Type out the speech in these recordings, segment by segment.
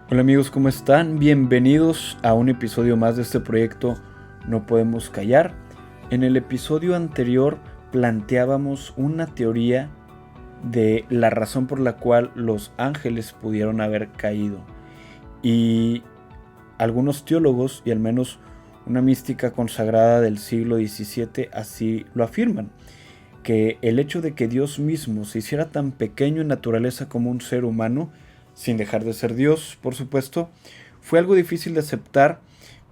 Hola amigos, ¿cómo están? Bienvenidos a un episodio más de este proyecto No Podemos Callar. En el episodio anterior planteábamos una teoría de la razón por la cual los ángeles pudieron haber caído. Y algunos teólogos, y al menos una mística consagrada del siglo XVII, así lo afirman, que el hecho de que Dios mismo se hiciera tan pequeño en naturaleza como un ser humano, sin dejar de ser Dios, por supuesto, fue algo difícil de aceptar,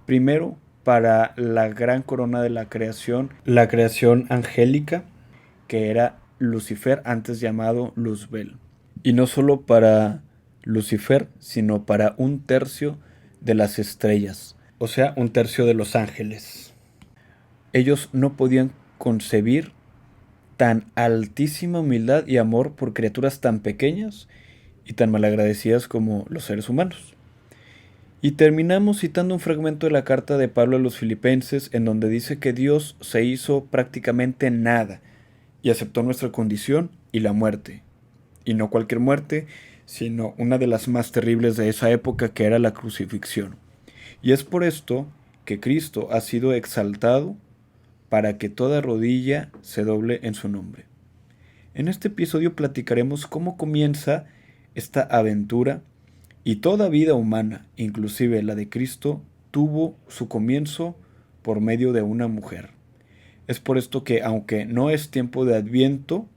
primero para la gran corona de la creación angélica, que era Lucifer, antes llamado Luzbel. Y no solo para Lucifer, sino para un tercio de las estrellas, o sea, un tercio de los ángeles. Ellos no podían concebir tan altísima humildad y amor por criaturas tan pequeñas y tan malagradecidas como los seres humanos. Y terminamos citando un fragmento de la carta de Pablo a los Filipenses en donde dice que Dios se hizo prácticamente nada y aceptó nuestra condición y la muerte. Y no cualquier muerte, sino una de las más terribles de esa época, que era la crucifixión. Y es por esto que Cristo ha sido exaltado para que toda rodilla se doble en su nombre. En este episodio platicaremos cómo comienza esta aventura, y toda vida humana, inclusive la de Cristo, tuvo su comienzo por medio de una mujer. Es por esto que, aunque no es tiempo de Adviento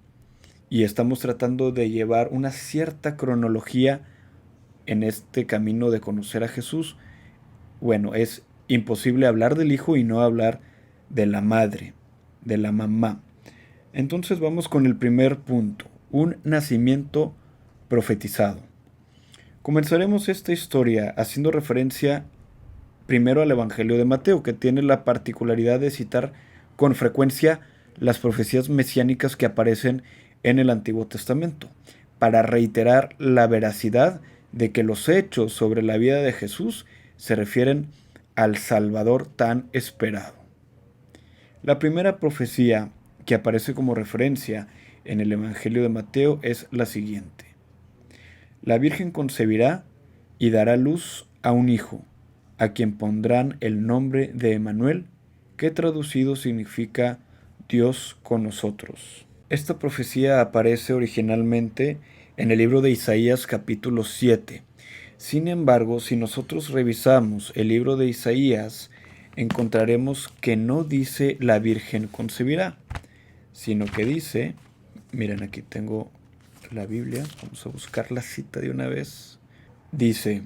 y estamos tratando de llevar una cierta cronología en este camino de conocer a Jesús, bueno, es imposible hablar del Hijo y no hablar de la madre, de la mamá. Entonces vamos con el primer punto, un nacimiento profetizado. Comenzaremos esta historia haciendo referencia primero al Evangelio de Mateo, que tiene la particularidad de citar con frecuencia las profecías mesiánicas que aparecen en el Antiguo Testamento, para reiterar la veracidad de que los hechos sobre la vida de Jesús se refieren al Salvador tan esperado. La primera profecía que aparece como referencia en el Evangelio de Mateo es la siguiente: la Virgen concebirá y dará luz a un hijo, a quien pondrán el nombre de Emmanuel, que traducido significa Dios con nosotros. Esta profecía aparece originalmente en el libro de Isaías capítulo 7. Sin embargo, si nosotros revisamos el libro de Isaías, encontraremos que no dice la Virgen concebirá, sino que dice, miren, aquí tengo la Biblia, vamos a buscar la cita de una vez. Dice,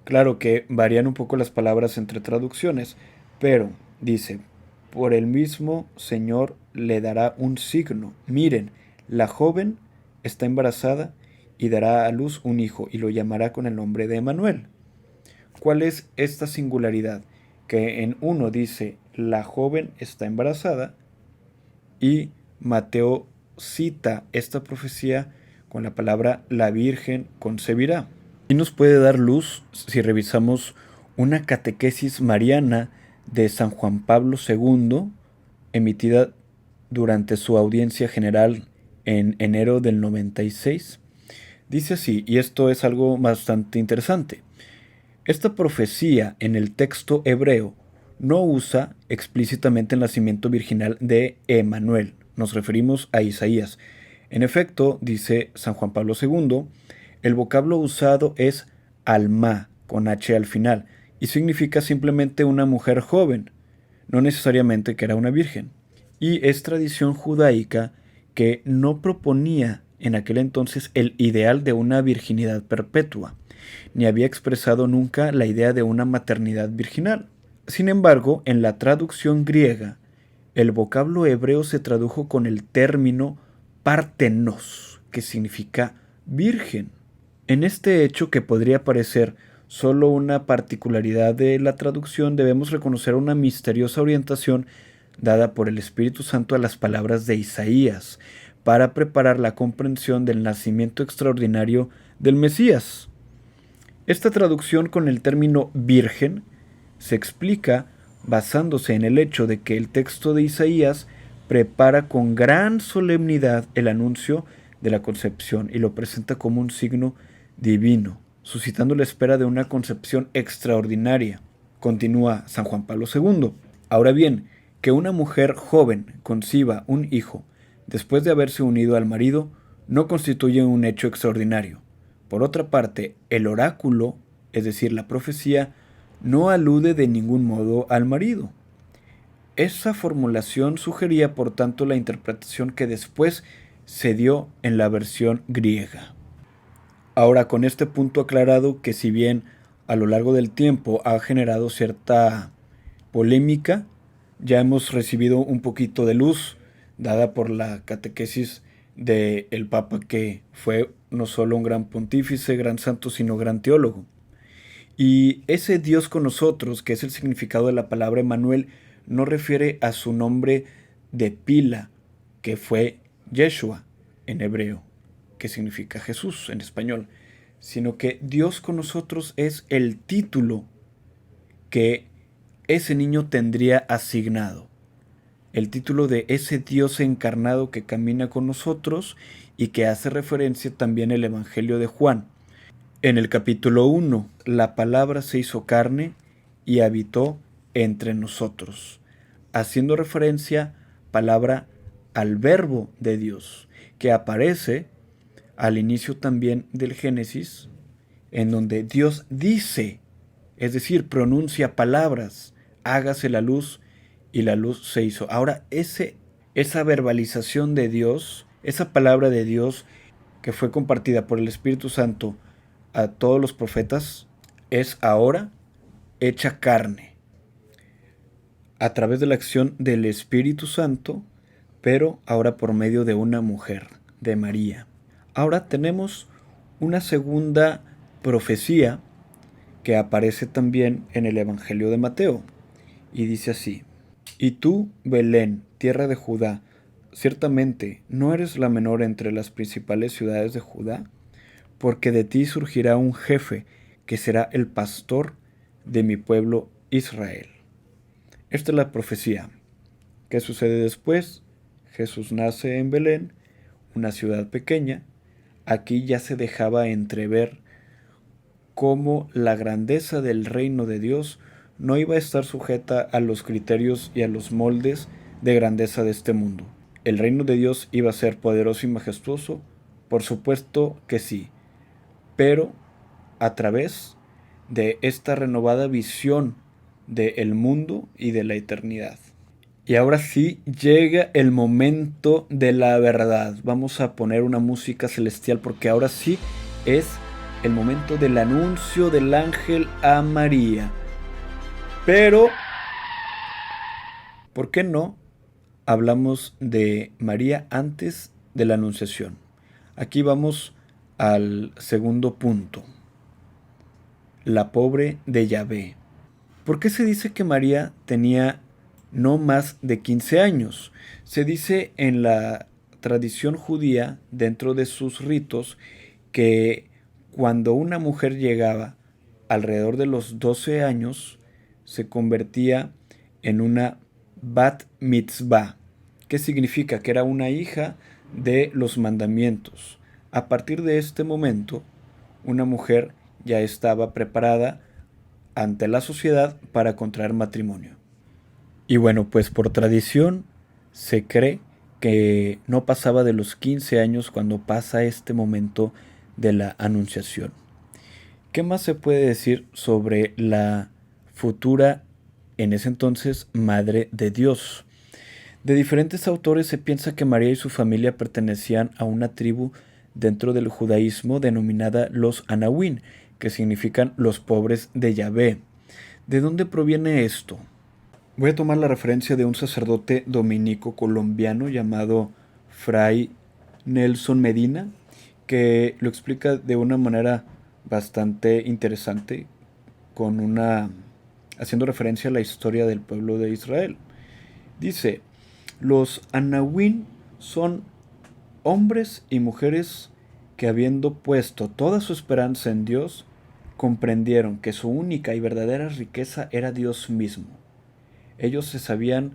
claro que varían un poco las palabras entre traducciones, pero dice, por el mismo Señor le dará un signo. Miren, la joven está embarazada y dará a luz un hijo y lo llamará con el nombre de Emmanuel. ¿Cuál es esta singularidad? Que en uno dice, la joven está embarazada, y Mateo cita esta profecía con la palabra la Virgen concebirá. Y nos puede dar luz si revisamos una catequesis mariana de San Juan Pablo II, emitida durante su audiencia general en enero del 96. Dice así, y esto es algo bastante interesante: esta profecía en el texto hebreo no usa explícitamente el nacimiento virginal de Emmanuel. Nos referimos a Isaías. En efecto, dice San Juan Pablo II, el vocablo usado es alma, con H al final, y significa simplemente una mujer joven, no necesariamente que era una virgen. Y es tradición judaica que no proponía en aquel entonces el ideal de una virginidad perpetua, ni había expresado nunca la idea de una maternidad virginal. Sin embargo, en la traducción griega, el vocablo hebreo se tradujo con el término partenos, que significa virgen. En este hecho, que podría parecer solo una particularidad de la traducción, debemos reconocer una misteriosa orientación dada por el Espíritu Santo a las palabras de Isaías, para preparar la comprensión del nacimiento extraordinario del Mesías. Esta traducción con el término virgen se explica basándose en el hecho de que el texto de Isaías prepara con gran solemnidad el anuncio de la concepción y lo presenta como un signo divino. suscitando la espera de una concepción extraordinaria. Continúa San Juan Pablo II. Ahora bien, que una mujer joven conciba un hijo después de haberse unido al marido no constituye un hecho extraordinario. Por otra parte, el oráculo, es decir, la profecía, no alude de ningún modo al marido. Esa formulación sugería, por tanto, la interpretación que después se dio en la versión griega. Ahora, con este punto aclarado, que si bien a lo largo del tiempo ha generado cierta polémica, ya hemos recibido un poquito de luz dada por la catequesis del Papa, que fue no solo un gran pontífice, gran santo, sino gran teólogo. Y ese Dios con nosotros, que es el significado de la palabra Emmanuel, no refiere a su nombre de pila, que fue Yeshua en hebreo, que significa Jesús en español, sino que Dios con nosotros es el título que ese niño tendría asignado, el título de ese Dios encarnado que camina con nosotros y que hace referencia también el Evangelio de Juan. En el capítulo 1, la palabra se hizo carne y habitó entre nosotros, haciendo referencia palabra al verbo de Dios, que aparece al inicio también del Génesis, en donde Dios dice, es decir, pronuncia palabras, hágase la luz, y la luz se hizo. Ahora, esa verbalización de Dios, esa palabra de Dios que fue compartida por el Espíritu Santo a todos los profetas, es ahora hecha carne, a través de la acción del Espíritu Santo, pero ahora por medio de una mujer, de María. Ahora tenemos una segunda profecía que aparece también en el Evangelio de Mateo, y dice así: Y tú, Belén, tierra de Judá, ciertamente no eres la menor entre las principales ciudades de Judá, porque de ti surgirá un jefe que será el pastor de mi pueblo Israel. Esta es la profecía. ¿Qué sucede después? Jesús nace en Belén, una ciudad pequeña. Aquí ya se dejaba entrever cómo la grandeza del reino de Dios no iba a estar sujeta a los criterios y a los moldes de grandeza de este mundo. ¿El reino de Dios iba a ser poderoso y majestuoso? Por supuesto que sí, pero a través de esta renovada visión del mundo y de la eternidad. Y ahora sí llega el momento de la verdad. Vamos a poner una música celestial porque ahora sí es el momento del anuncio del ángel a María. Pero, ¿por qué no hablamos de María antes de la anunciación? Aquí vamos al segundo punto. La pobre de Yahvé. ¿Por qué se dice que María tenía no más de 15 años? Se dice en la tradición judía, dentro de sus ritos, que cuando una mujer llegaba alrededor de los 12 años, se convertía en una bat mitzvah. ¿Qué significa? Que era una hija de los mandamientos. A partir de este momento, una mujer ya estaba preparada ante la sociedad para contraer matrimonio. Y bueno, pues por tradición se cree que no pasaba de los 15 años cuando pasa este momento de la anunciación. ¿Qué más se puede decir sobre la futura, en ese entonces, Madre de Dios? De diferentes autores se piensa que María y su familia pertenecían a una tribu dentro del judaísmo denominada los Anahuín, que significan los pobres de Yahvé. ¿De dónde proviene esto? Voy a tomar la referencia de un sacerdote dominico colombiano llamado Fray Nelson Medina, que lo explica de una manera bastante interesante, haciendo referencia a la historia del pueblo de Israel. Dice: los Anahuín son hombres y mujeres que, habiendo puesto toda su esperanza en Dios, comprendieron que su única y verdadera riqueza era Dios mismo. Ellos se sabían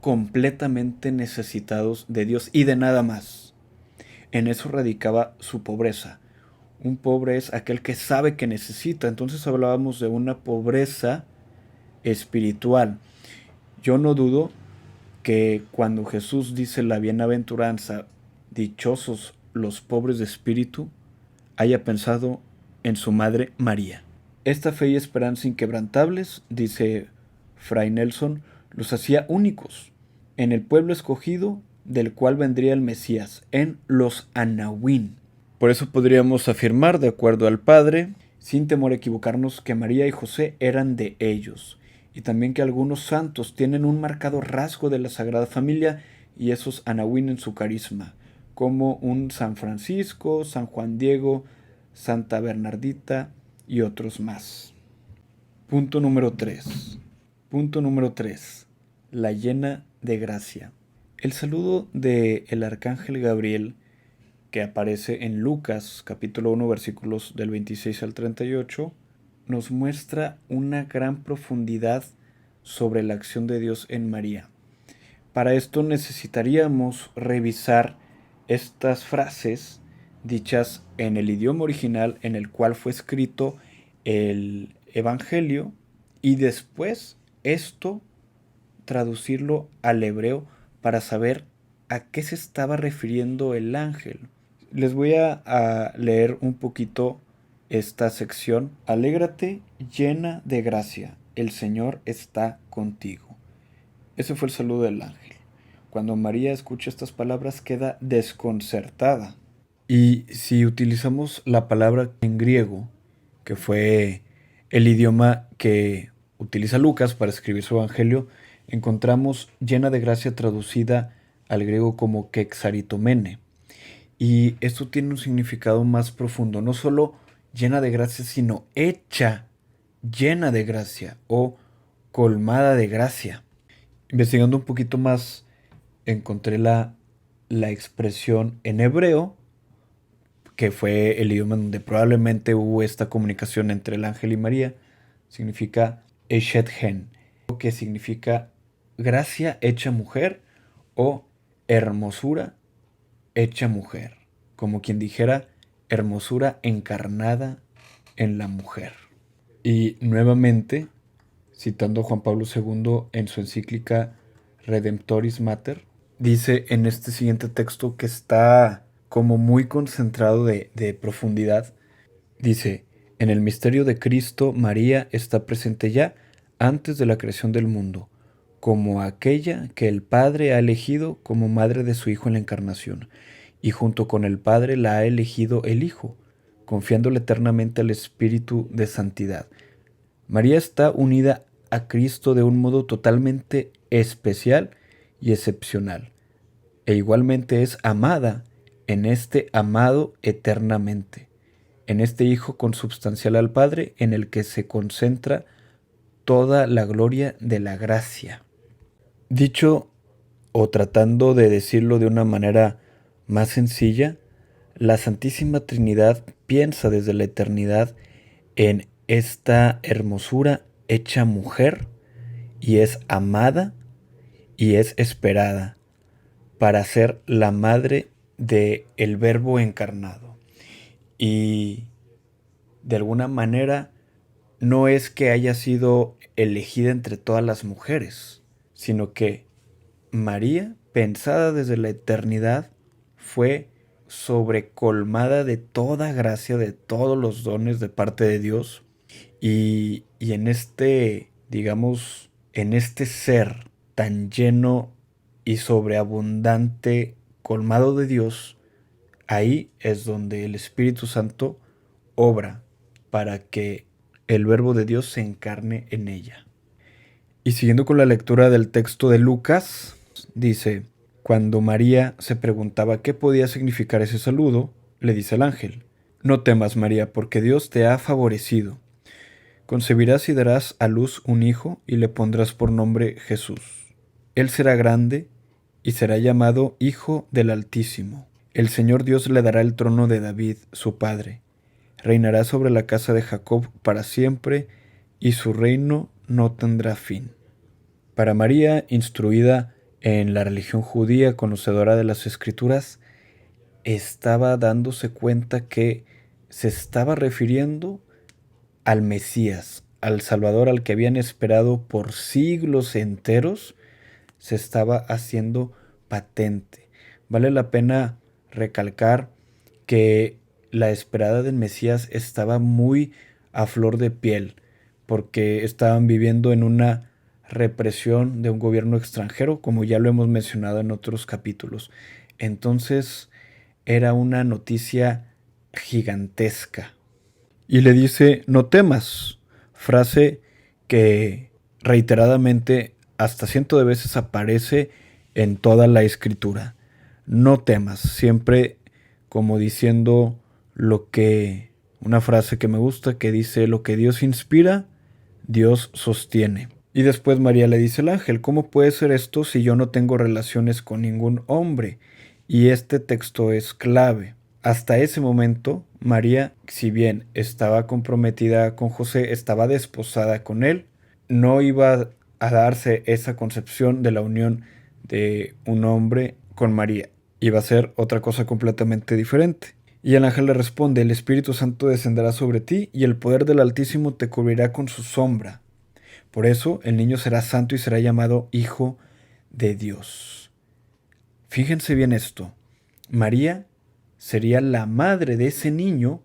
completamente necesitados de Dios y de nada más. En eso radicaba su pobreza, Un pobre es aquel que sabe que necesita. Entonces hablábamos de una pobreza espiritual. Yo no dudo que cuando Jesús dice la bienaventuranza, dichosos los pobres de espíritu, haya pensado en su madre María. Esta fe y esperanza inquebrantables, dice Fray Nelson, los hacía únicos en el pueblo escogido del cual vendría el Mesías, en los Anahuín. Por eso podríamos afirmar, de acuerdo al Padre, sin temor a equivocarnos, que María y José eran de ellos, y también que algunos santos tienen un marcado rasgo de la Sagrada Familia y esos Anahuín en su carisma, como un San Francisco, San Juan Diego, Santa Bernardita y otros más. Punto número 3. Punto número 3. La llena de gracia. El saludo del arcángel Gabriel, que aparece en Lucas capítulo 1 versículos del 26 al 38, nos muestra una gran profundidad sobre la acción de Dios en María. Para esto necesitaríamos revisar estas frases dichas en el idioma original en el cual fue escrito el Evangelio y después esto traducirlo al hebreo para saber a qué se estaba refiriendo el ángel. Les voy a leer un poquito esta sección. Alégrate llena de gracia, el Señor está contigo. Ese fue el saludo del ángel. Cuando María escucha estas palabras queda desconcertada. Y si utilizamos la palabra en griego, que fue el idioma que utiliza Lucas para escribir su evangelio, encontramos llena de gracia traducida al griego como kexaritomene. Y esto tiene un significado más profundo, no solo llena de gracia, sino hecha llena de gracia o colmada de gracia. Investigando un poquito más, encontré la expresión en hebreo, que fue el idioma donde probablemente hubo esta comunicación entre el ángel y María. Significa Eshet Hen, que significa gracia hecha mujer o hermosura hecha mujer, como quien dijera hermosura encarnada en la mujer. Y nuevamente, citando a Juan Pablo II en su encíclica Redemptoris Mater, dice en este siguiente texto que está como muy concentrado de profundidad, dice: en el misterio de Cristo, María está presente ya antes de la creación del mundo, como aquella que el Padre ha elegido como madre de su Hijo en la encarnación, y junto con el Padre la ha elegido el Hijo, confiándole eternamente al Espíritu de Santidad. María está unida a Cristo de un modo totalmente especial y excepcional, e igualmente es amada en este amado eternamente, en este Hijo consubstancial al Padre, en el que se concentra toda la gloria de la gracia. Dicho o tratando de decirlo de una manera más sencilla, la Santísima Trinidad piensa desde la eternidad en esta hermosura hecha mujer y es amada y es esperada para ser la madre del Verbo encarnado. Y de alguna manera no es que haya sido elegida entre todas las mujeres, sino que María, pensada desde la eternidad, fue sobrecolmada de toda gracia, de todos los dones de parte de Dios. Y en este, digamos, en este ser tan lleno y sobreabundante, colmado de Dios, ahí es donde el Espíritu Santo obra para que el Verbo de Dios se encarne en ella. Y siguiendo con la lectura del texto de Lucas, dice: cuando María se preguntaba qué podía significar ese saludo, le dice el ángel: no temas, María, porque Dios te ha favorecido. Concebirás y darás a luz un hijo y le pondrás por nombre Jesús. Él será grande y será llamado Hijo del Altísimo. El Señor Dios le dará el trono de David, su padre. Reinará sobre la casa de Jacob para siempre, y su reino no tendrá fin. Para María, instruida en la religión judía, conocedora de las Escrituras, estaba dándose cuenta que se estaba refiriendo al Mesías, al Salvador al que habían esperado por siglos enteros, se estaba haciendo patente. Vale la pena recalcar que la esperada del Mesías estaba muy a flor de piel, porque estaban viviendo en una represión de un gobierno extranjero, como ya lo hemos mencionado en otros capítulos. Entonces era una noticia gigantesca. Y le dice, no temas, frase que reiteradamente hasta cientos de veces aparece en toda la escritura. No temas, siempre como diciendo una frase que me gusta, que dice, lo que Dios inspira, Dios sostiene. Y después María le dice al ángel, ¿cómo puede ser esto si yo no tengo relaciones con ningún hombre? Y este texto es clave. Hasta ese momento, María, si bien estaba comprometida con José, estaba desposada con él, no iba a darse esa concepción de la unión de un hombre con María. Iba a ser otra cosa completamente diferente. Y el ángel le responde, el Espíritu Santo descenderá sobre ti y el poder del Altísimo te cubrirá con su sombra. Por eso el niño será santo y será llamado Hijo de Dios. Fíjense bien esto. María sería la madre de ese niño,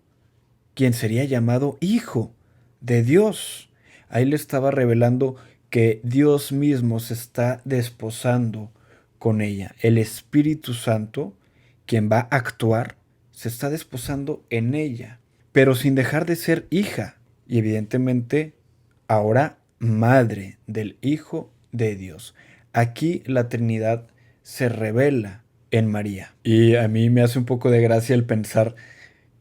quien sería llamado Hijo de Dios. Ahí le estaba revelando que Dios mismo se está desposando con ella. El Espíritu Santo, quien va a actuar, se está desposando en ella, pero sin dejar de ser hija. Y evidentemente, ahora madre del Hijo de Dios. Aquí la Trinidad se revela en María. Y a mí me hace un poco de gracia el pensar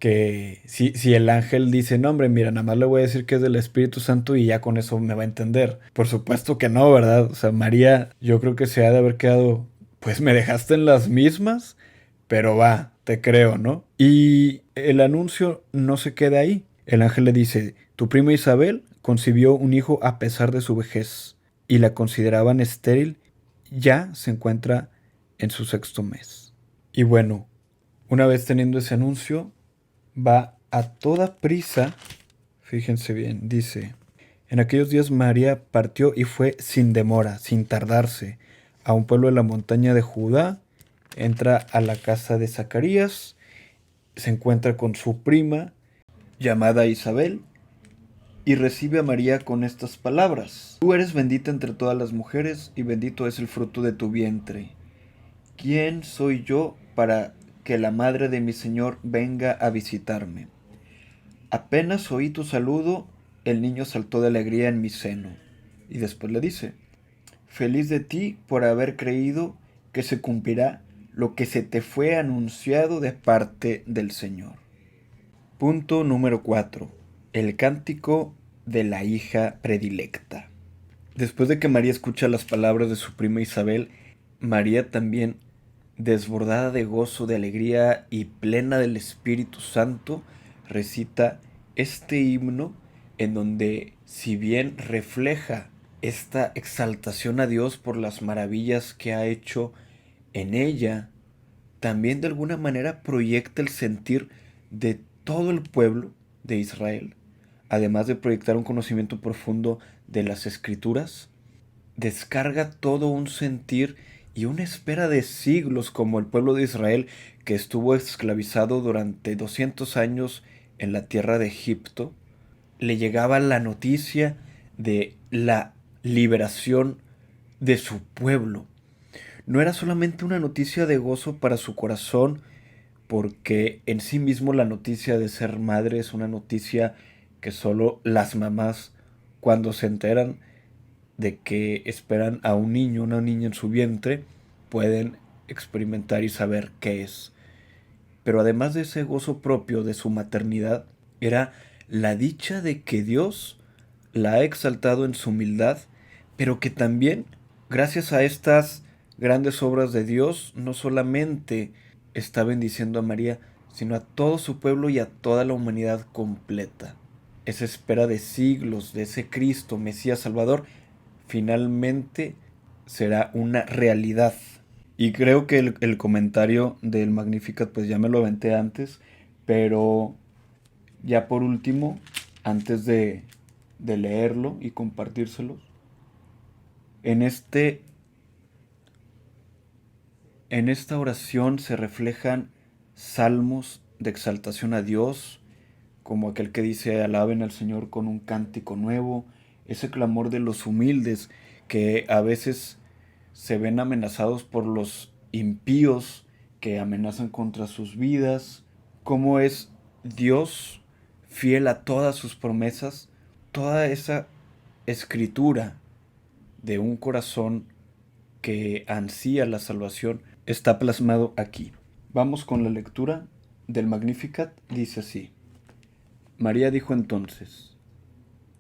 que si el ángel dice, no hombre, mira, nada más le voy a decir que es del Espíritu Santo y ya con eso me va a entender. Por supuesto que no, ¿verdad? O sea, María, yo creo que se ha de haber quedado, pues me dejaste en las mismas, pero va, te creo, ¿no? Y el anuncio no se queda ahí. El ángel le dice, tu prima Isabel concibió un hijo a pesar de su vejez y la consideraban estéril, ya se encuentra en su sexto mes. Y bueno, una vez teniendo ese anuncio, va a toda prisa, fíjense bien, dice, en aquellos días María partió y fue sin demora, sin tardarse, a un pueblo de la montaña de Judá, entra a la casa de Zacarías, se encuentra con su prima, llamada Isabel, y recibe a María con estas palabras, tú eres bendita entre todas las mujeres, y bendito es el fruto de tu vientre. ¿Quién soy yo para que la madre de mi Señor venga a visitarme? Apenas oí tu saludo, el niño saltó de alegría en mi seno. Y después le dice, feliz de ti por haber creído que se cumplirá lo que se te fue anunciado de parte del Señor. Punto número 4. El cántico de la hija predilecta. Después de que María escucha las palabras de su prima Isabel, María también, desbordada de gozo, de alegría y plena del Espíritu Santo, recita este himno en donde, si bien refleja esta exaltación a Dios por las maravillas que ha hecho en ella, también de alguna manera proyecta el sentir de todo el pueblo de Israel, además de proyectar un conocimiento profundo de las Escrituras, descarga todo un sentir y una espera de siglos como el pueblo de Israel que estuvo esclavizado durante 200 años en la tierra de Egipto, le llegaba la noticia de la liberación de su pueblo. No era solamente una noticia de gozo para su corazón, porque en sí mismo la noticia de ser madre es una noticia que solo las mamás, cuando se enteran de que esperan a un niño, una niña en su vientre, pueden experimentar y saber qué es. Pero además de ese gozo propio de su maternidad, era la dicha de que Dios la ha exaltado en su humildad, pero que también, gracias a estas grandes obras de Dios, no solamente está bendiciendo a María, sino a todo su pueblo y a toda la humanidad completa. Esa espera de siglos de ese Cristo, Mesías Salvador, finalmente será una realidad. Y creo que el comentario del Magnificat, pues ya me lo aventé antes, pero Ya por último, antes de leerlo y compartírselos, en esta oración se reflejan salmos de exaltación a Dios, como aquel que dice alaben al Señor con un cántico nuevo, ese clamor de los humildes que a veces se ven amenazados por los impíos que amenazan contra sus vidas, cómo es Dios fiel a todas sus promesas, toda esa escritura de un corazón que ansía la salvación está plasmado aquí. Vamos con la lectura del Magnificat. Dice así: María dijo entonces: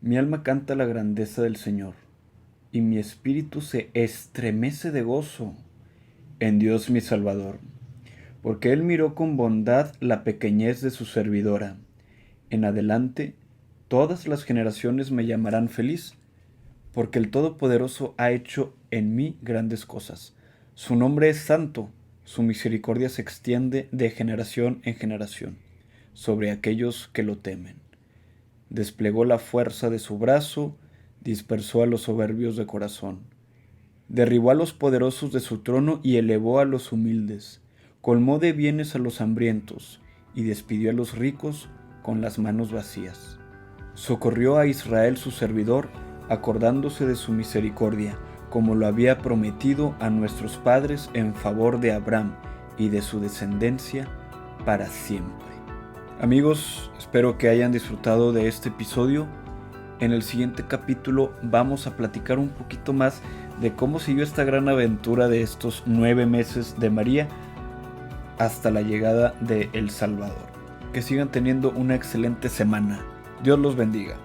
Mi alma canta la grandeza del Señor, y mi espíritu se estremece de gozo en Dios mi Salvador, porque Él miró con bondad la pequeñez de su servidora. En adelante, todas las generaciones me llamarán feliz, porque el Todopoderoso ha hecho en mí grandes cosas. Su nombre es santo, su misericordia se extiende de generación en generación sobre aquellos que lo temen. Desplegó la fuerza de su brazo, dispersó a los soberbios de corazón. Derribó a los poderosos de su trono y elevó a los humildes. Colmó de bienes a los hambrientos y despidió a los ricos con las manos vacías. Socorrió a Israel su servidor, acordándose de su misericordia, como lo había prometido a nuestros padres en favor de Abraham y de su descendencia para siempre. Amigos, espero que hayan disfrutado de este episodio. En el siguiente capítulo vamos a platicar un poquito más de cómo siguió esta gran aventura de estos 9 meses de María hasta la llegada de El Salvador. Que sigan teniendo una excelente semana. Dios los bendiga.